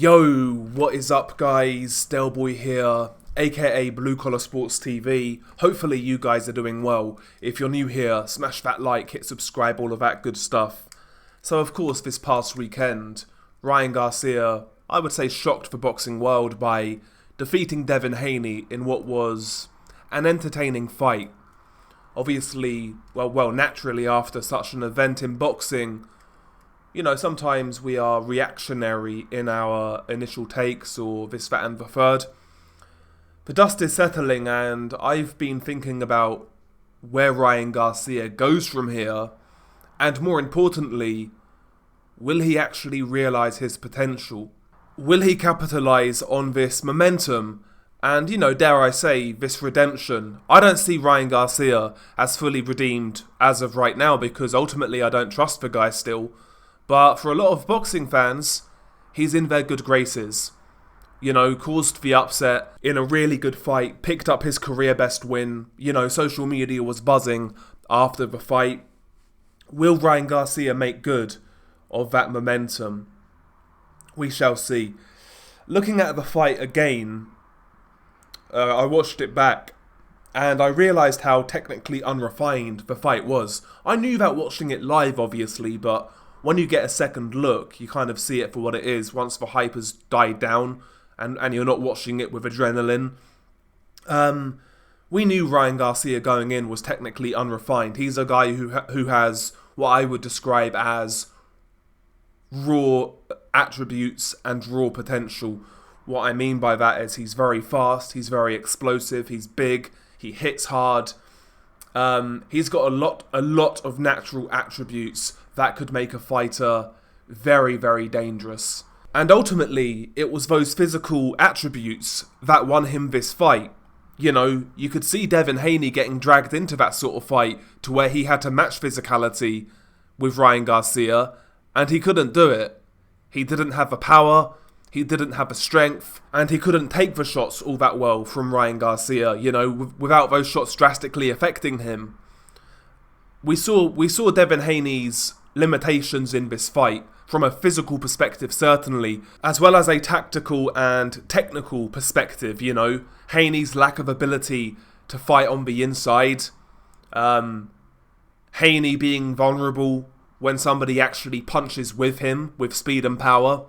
Yo, what is up guys? Delboy here, aka Blue Collar Sports TV. Hopefully you guys are doing well. If you're new here, smash that like, hit subscribe, all of that good stuff. So of course this past weekend, Ryan Garcia, I would say shocked the boxing world by defeating Devin Haney in what was an entertaining fight. Obviously, naturally after such an event in boxing, you know, sometimes we are reactionary in our initial takes or this, that and the third. The dust is settling and I've been thinking about where Ryan Garcia goes from here, and more importantly, will he actually realise his potential? Will he capitalise on this momentum and, you know, dare I say, this redemption? I don't see Ryan Garcia as fully redeemed as of right now because ultimately I don't trust the guy still. But for a lot of boxing fans, he's in their good graces. You know, caused the upset in a really good fight, picked up his career best win. You know, social media was buzzing after the fight. Will Ryan Garcia make good of that momentum? We shall see. Looking at the fight again, I watched it back and I realised how technically unrefined the fight was. I knew that watching it live, obviously, but when you get a second look, you kind of see it for what it is once the hype has died down and you're not watching it with adrenaline. We knew Ryan Garcia going in was technically unrefined. He's a guy who has what I would describe as raw attributes and raw potential. What I mean by that is he's very fast, he's very explosive, he's big, he hits hard. He's got a lot of natural attributes that could make a fighter very, very dangerous. And ultimately, it was those physical attributes that won him this fight. You know, you could see Devin Haney getting dragged into that sort of fight to where he had to match physicality with Ryan Garcia, and he couldn't do it. He didn't have the power, he didn't have the strength, and he couldn't take the shots all that well from Ryan Garcia, you know, without those shots drastically affecting him. We saw Devin Haney's limitations in this fight, from a physical perspective certainly, as well as a tactical and technical perspective, you know. Haney's lack of ability to fight on the inside, Haney being vulnerable when somebody actually punches with him with speed and power,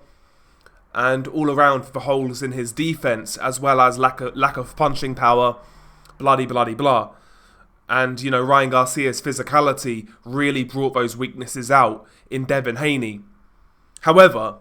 and all around the holes in his defense, as well as lack of punching power, blah. And, you know, Ryan Garcia's physicality really brought those weaknesses out in Devin Haney. However,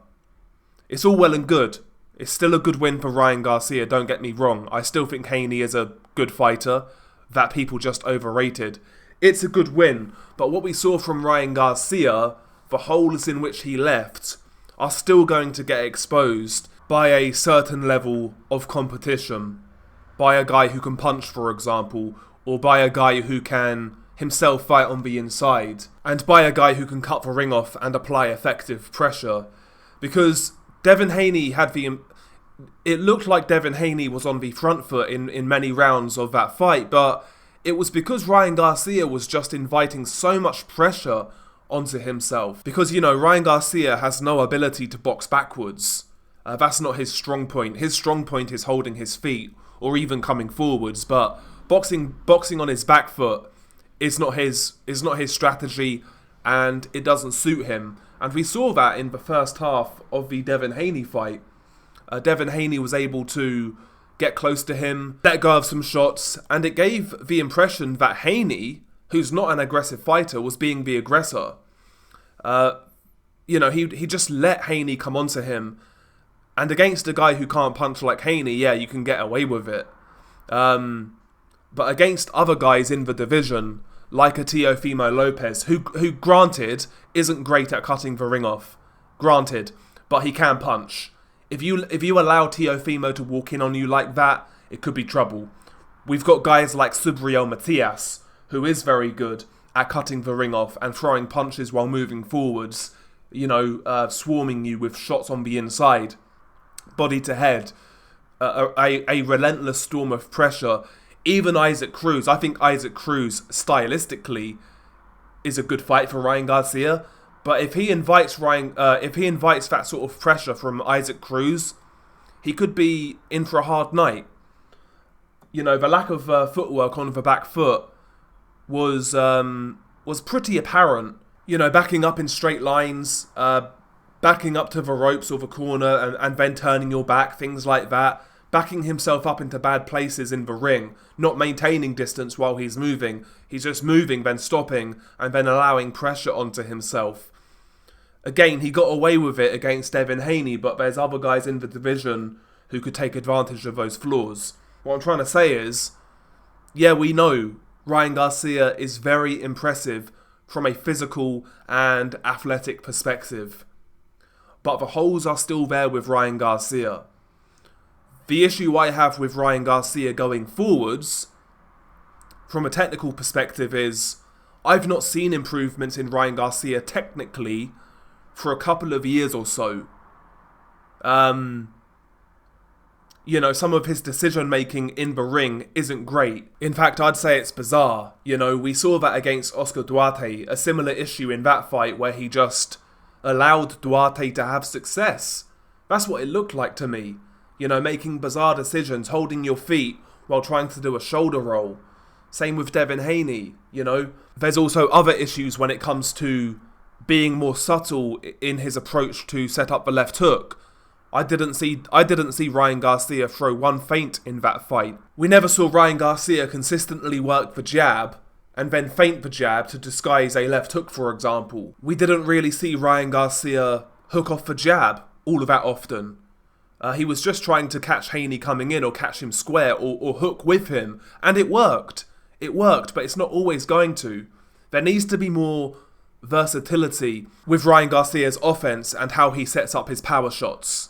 it's all well and good. It's still a good win for Ryan Garcia, don't get me wrong. I still think Haney is a good fighter that people just overrated. It's a good win, but what we saw from Ryan Garcia, the holes in which he left, are still going to get exposed by a certain level of competition. By a guy who can punch, for example, or by a guy who can himself fight on the inside, and by a guy who can cut the ring off and apply effective pressure. Because Devin Haney it looked like Devin Haney was on the front foot in many rounds of that fight, but it was because Ryan Garcia was just inviting so much pressure onto himself. Because, you know, Ryan Garcia has no ability to box backwards. That's not his strong point. His strong point is holding his feet, or even coming forwards, but boxing on his back foot is not his strategy, and it doesn't suit him. And we saw that in the first half of the Devin Haney fight. Devin Haney was able to get close to him, let go of some shots, and it gave the impression that Haney, who's not an aggressive fighter, was being the aggressor. You know, he just let Haney come onto him, and against a guy who can't punch like Haney, yeah, you can get away with it. But against other guys in the division, like a Teofimo Lopez, who granted isn't great at cutting the ring off, granted, but he can punch. If you allow Teofimo to walk in on you like that, it could be trouble. We've got guys like Subriel Matias, who is very good at cutting the ring off and throwing punches while moving forwards, you know, swarming you with shots on the inside, body to head, a relentless storm of pressure. Even Isaac Cruz, I think Isaac Cruz stylistically is a good fight for Ryan Garcia, But if he invites that sort of pressure from Isaac Cruz, he could be in for a hard night. You know, the lack of footwork on the back foot was pretty apparent. You know, backing up in straight lines, backing up to the ropes or the corner and then turning your back, things like that. Backing himself up into bad places in the ring, not maintaining distance while he's moving. He's just moving, then stopping, and then allowing pressure onto himself. Again, he got away with it against Devin Haney, but there's other guys in the division who could take advantage of those flaws. What I'm trying to say is, yeah, we know Ryan Garcia is very impressive from a physical and athletic perspective. But the holes are still there with Ryan Garcia. The issue I have with Ryan Garcia going forwards, from a technical perspective, is I've not seen improvements in Ryan Garcia technically for a couple of years or so. You know, some of his decision-making in the ring isn't great. In fact, I'd say it's bizarre. You know, we saw that against Oscar Duarte, a similar issue in that fight where he just allowed Duarte to have success. That's what it looked like to me. You know, making bizarre decisions, holding your feet while trying to do a shoulder roll. Same with Devin Haney, you know. There's also other issues when it comes to being more subtle in his approach to set up the left hook. I didn't see Ryan Garcia throw one feint in that fight. We never saw Ryan Garcia consistently work the jab and then feint the jab to disguise a left hook, for example. We didn't really see Ryan Garcia hook off the jab all that often. He was just trying to catch Haney coming in or catch him square or hook with him. And it worked. It worked, but it's not always going to. There needs to be more versatility with Ryan Garcia's offense and how he sets up his power shots.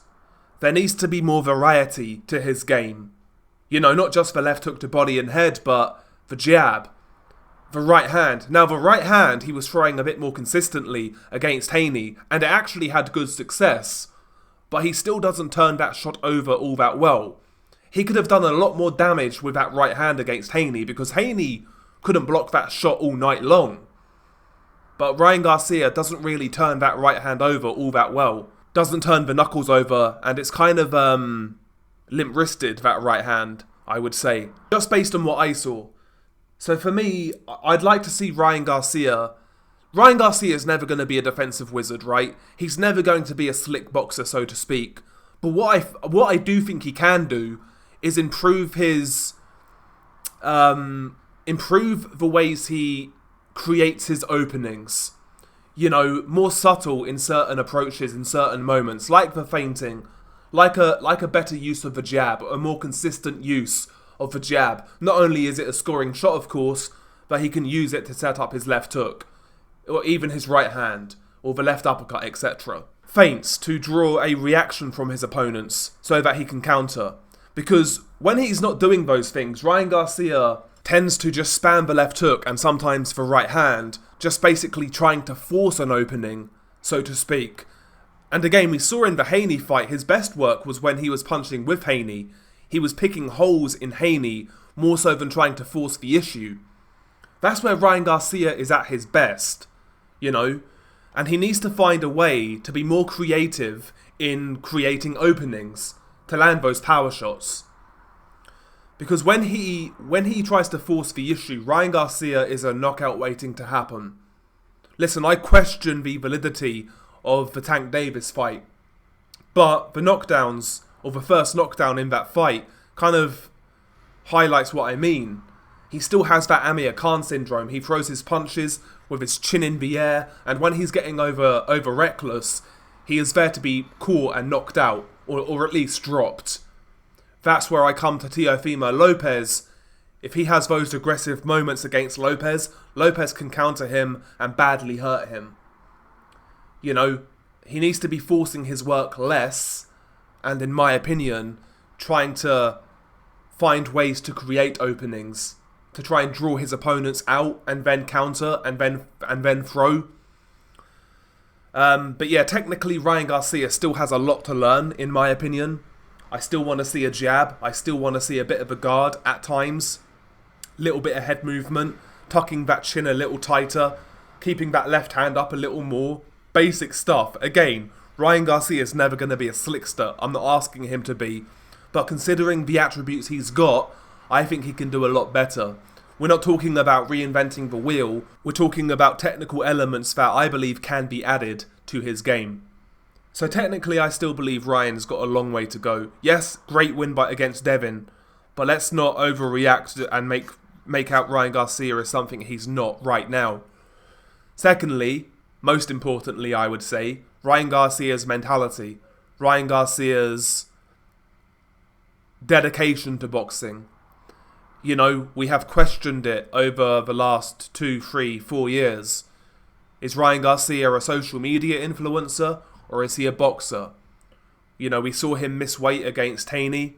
There needs to be more variety to his game. You know, not just the left hook to body and head, but the jab, the right hand. Now, the right hand he was throwing a bit more consistently against Haney, and it actually had good success. But he still doesn't turn that shot over all that well. He could have done a lot more damage with that right hand against Haney because Haney couldn't block that shot all night long. But Ryan Garcia doesn't really turn that right hand over all that well. Doesn't turn the knuckles over, and it's kind of limp-wristed, that right hand, I would say. Just based on what I saw. So for me, I'd like to see Ryan Garcia. Ryan Garcia is never going to be a defensive wizard, right? He's never going to be a slick boxer, so to speak. But what I do think he can do is improve his... improve the ways he creates his openings. You know, more subtle in certain approaches, in certain moments, like the feinting, like a better use of the jab, a more consistent use of the jab. Not only is it a scoring shot, of course, but he can use it to set up his left hook, or even his right hand, or the left uppercut, etc. Feints to draw a reaction from his opponents so that he can counter. Because when he's not doing those things, Ryan Garcia tends to just spam the left hook and sometimes the right hand, just basically trying to force an opening, so to speak. And again, we saw in the Haney fight, his best work was when he was punching with Haney. He was picking holes in Haney more so than trying to force the issue. That's where Ryan Garcia is at his best, you know? And he needs to find a way to be more creative in creating openings to land those power shots. Because when he tries to force the issue, Ryan Garcia is a knockout waiting to happen. Listen, I question the validity of the Tank Davis fight. But the knockdowns, or the first knockdown in that fight, kind of highlights what I mean. He still has that Amir Khan syndrome. He throws his punches with his chin in the air, and when he's getting over reckless, he is there to be caught and knocked out, or at least dropped. That's where I come to Teofimo Lopez. If he has those aggressive moments against Lopez, Lopez can counter him and badly hurt him. You know, he needs to be forcing his work less, and in my opinion, trying to find ways to create openings, to try and draw his opponents out and then counter and then throw. But yeah, technically Ryan Garcia still has a lot to learn, in my opinion. I still want to see a jab. I still want to see a bit of a guard at times. Little bit of head movement. Tucking that chin a little tighter. Keeping that left hand up a little more. basic stuff. Again, Ryan Garcia is never going to be a slickster. I'm not asking him to be. But considering the attributes he's got, I think he can do a lot better. We're not talking about reinventing the wheel. We're talking about technical elements that I believe can be added to his game. So technically, I still believe Ryan's got a long way to go. Yes, great win against Devin, but let's not overreact and make out Ryan Garcia as something he's not right now. Secondly, most importantly, I would say, Ryan Garcia's mentality. Ryan Garcia's dedication to boxing. You know, we have questioned it over the last 2, 3, 4 years. Is Ryan Garcia a social media influencer, or is he a boxer? You know, we saw him miss weight against Haney.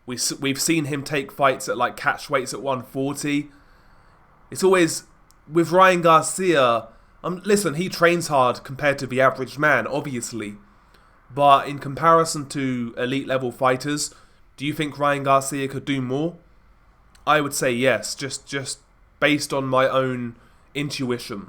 We've seen him take fights at like catch weights at 140. It's always, with Ryan Garcia, listen, he trains hard compared to the average man, obviously. But in comparison to elite level fighters, do you think Ryan Garcia could do more? I would say yes, just based on my own intuition.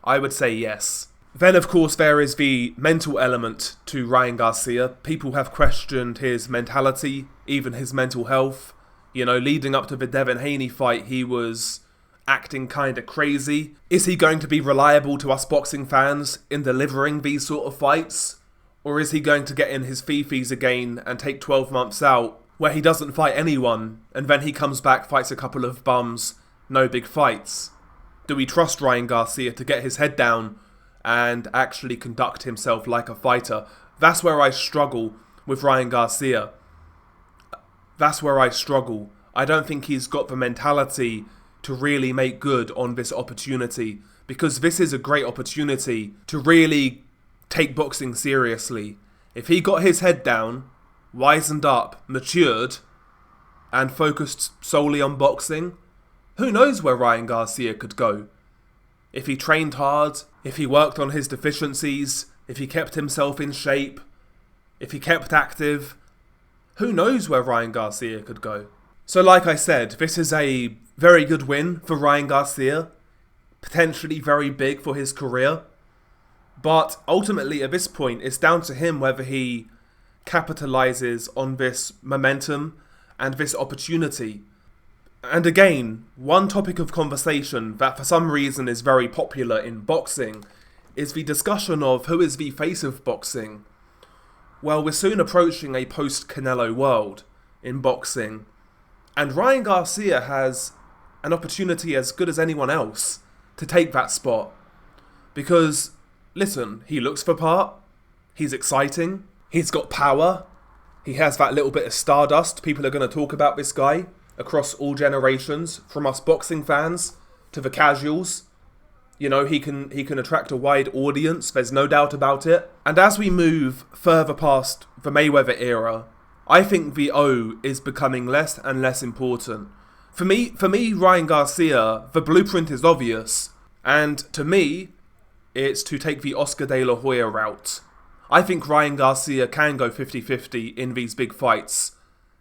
I would say yes. Then, of course, there is the mental element to Ryan Garcia. People have questioned his mentality, even his mental health. You know, leading up to the Devin Haney fight, he was acting kind of crazy. Is he going to be reliable to us boxing fans in delivering these sort of fights? Or is he going to get in his fifis again and take 12 months out, where he doesn't fight anyone, and then he comes back, fights a couple of bums, no big fights? Do we trust Ryan Garcia to get his head down and actually conduct himself like a fighter? That's where I struggle with Ryan Garcia. That's where I struggle. I don't think he's got the mentality to really make good on this opportunity, because this is a great opportunity to really take boxing seriously. If he got his head down, wisened up, matured, and focused solely on boxing, who knows where Ryan Garcia could go? If he trained hard, if he worked on his deficiencies, if he kept himself in shape, if he kept active, who knows where Ryan Garcia could go? So like I said, this is a very good win for Ryan Garcia, potentially very big for his career, but ultimately at this point it's down to him whether he capitalizes on this momentum and this opportunity. And again, one topic of conversation that for some reason is very popular in boxing is the discussion of who is the face of boxing. Well, we're soon approaching a post-Canelo world in boxing, and Ryan Garcia has an opportunity as good as anyone else to take that spot. Because, listen, he looks the part, he's exciting, he's got power, he has that little bit of stardust. People are going to talk about this guy across all generations, from us boxing fans to the casuals. You know, he can attract a wide audience, there's no doubt about it. And as we move further past the Mayweather era, I think the O is becoming less and less important. For me, Ryan Garcia, the blueprint is obvious, and to me, it's to take the Oscar de la Hoya route. I think Ryan Garcia can go 50-50 in these big fights.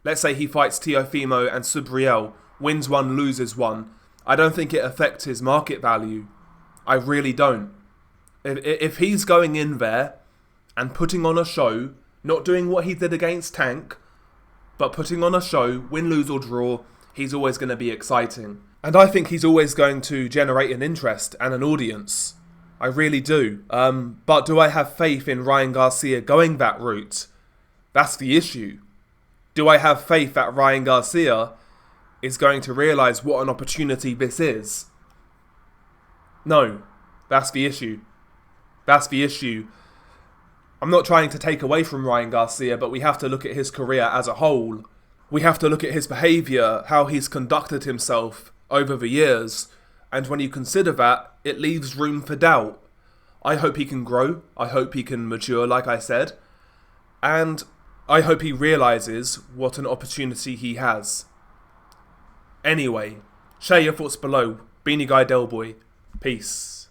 Let's say he fights Teofimo and Subriel, wins one, loses one. I don't think it affects his market value. I really don't. If he's going in there and putting on a show, not doing what he did against Tank, but putting on a show, win, lose or draw, he's always going to be exciting. And I think he's always going to generate an interest and an audience. I really do. But do I have faith in Ryan Garcia going that route? That's the issue. Do I have faith that Ryan Garcia is going to realise what an opportunity this is? No. That's the issue. That's the issue. I'm not trying to take away from Ryan Garcia, but we have to look at his career as a whole. We have to look at his behaviour, how he's conducted himself over the years. And when you consider that, it leaves room for doubt. I hope he can grow. I hope he can mature, like I said. And I hope he realises what an opportunity he has. Anyway, share your thoughts below. Beanie Guy Delboy. Peace.